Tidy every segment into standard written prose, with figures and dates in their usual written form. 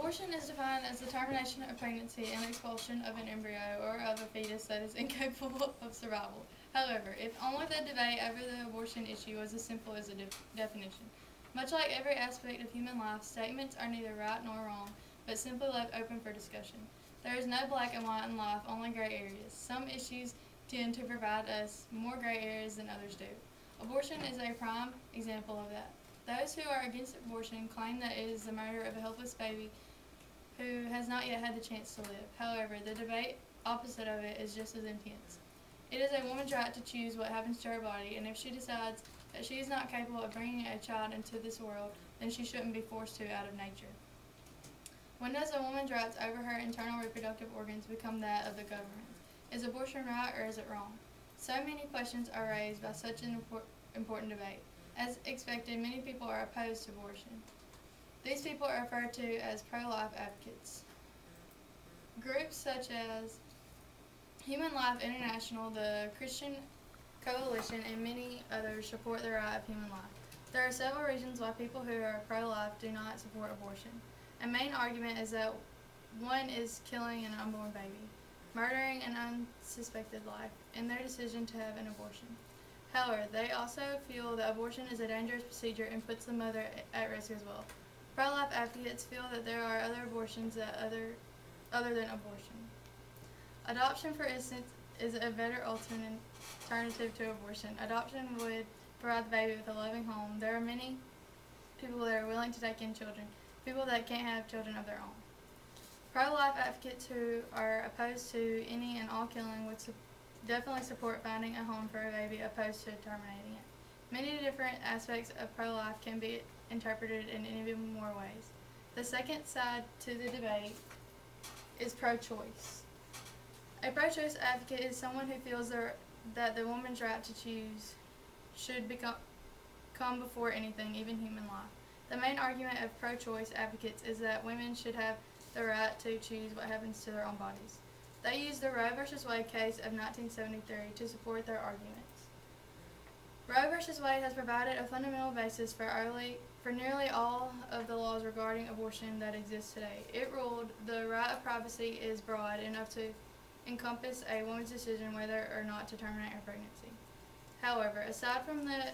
Abortion is defined as the termination of pregnancy and expulsion of an embryo or of a fetus that is incapable of survival. However, if only the debate over the abortion issue was as simple as a definition. Much like every aspect of human life, statements are neither right nor wrong, but simply left open for discussion. There is no black and white in life, only gray areas. Some issues tend to provide us more gray areas than others do. Abortion is a prime example of that. Those who are against abortion claim that it is the murder of a helpless baby who has not yet had the chance to live. However, the debate opposite of it is just as intense. It is a woman's right to choose what happens to her body, and if she decides that she is not capable of bringing a child into this world, then she shouldn't be forced to out of nature. When does a woman's rights over her internal reproductive organs become that of the government? Is abortion right or is it wrong? So many questions are raised by such an important debate. As expected, many people are opposed to abortion. These people are referred to as pro-life advocates. Groups such as Human Life International, the Christian Coalition, and many others support the right of human life. There are several reasons why people who are pro-life do not support abortion. A main argument is that one is killing an unborn baby, murdering an unsuspected life, in their decision to have an abortion. However, they also feel that abortion is a dangerous procedure and puts the mother at risk as well. Pro-life advocates feel that there are other abortions that other than abortion. Adoption, for instance, is a better alternative to abortion. Adoption would provide the baby with a loving home. There are many people that are willing to take in children, people that can't have children of their own. Pro-life advocates who are opposed to any and all killing would definitely support finding a home for a baby opposed to terminating it. Many different aspects of pro-life can be interpreted in even more ways. The second side to the debate is pro-choice. A pro-choice advocate is someone who feels that the woman's right to choose should come before anything, even human life. The main argument of pro-choice advocates is that women should have the right to choose what happens to their own bodies. They use the Roe v. Wade case of 1973 to support their arguments. Roe v. Wade has provided a fundamental basis for nearly all of the laws regarding abortion that exist today. It ruled the right of privacy is broad enough to encompass a woman's decision whether or not to terminate her pregnancy. However, aside from the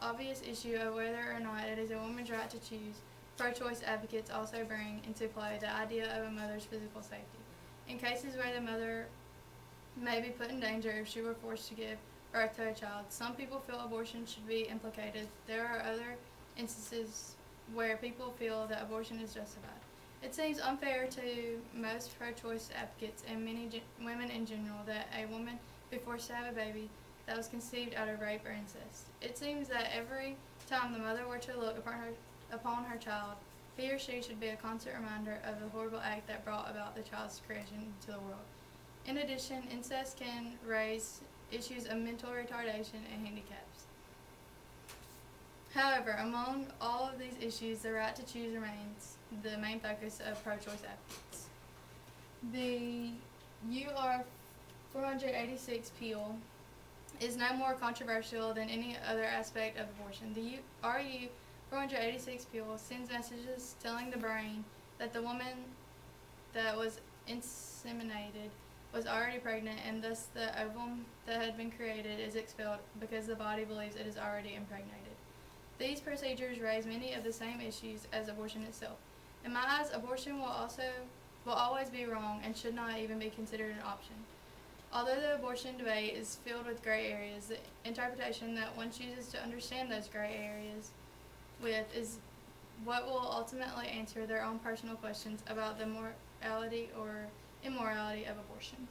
obvious issue of whether or not it is a woman's right to choose, pro-choice advocates also bring into play the idea of a mother's physical safety. In cases where the mother may be put in danger if she were forced to give birth to a child, some people feel abortion should be implicated. There are other instances where people feel that abortion is justified. It seems unfair to most pro-choice advocates and many women in general that a woman be forced to have a baby that was conceived out of rape or incest. It seems that every time the mother were to look upon her child, he or she should be a constant reminder of the horrible act that brought about the child's creation into the world. In addition, incest can raise issues of mental retardation and handicaps. However, among all of these issues, the right to choose remains the main focus of pro-choice advocates. The UR 486 appeal is no more controversial than any other aspect of abortion. The RU 486 appeal sends messages telling the brain that the woman that was inseminated was already pregnant, and thus the ovum that had been created is expelled because the body believes it is already impregnated. These procedures raise many of the same issues as abortion itself. In my eyes, abortion will always be wrong and should not even be considered an option. Although the abortion debate is filled with gray areas, the interpretation that one chooses to understand those gray areas with is what will ultimately answer their own personal questions about the morality or immorality of abortion.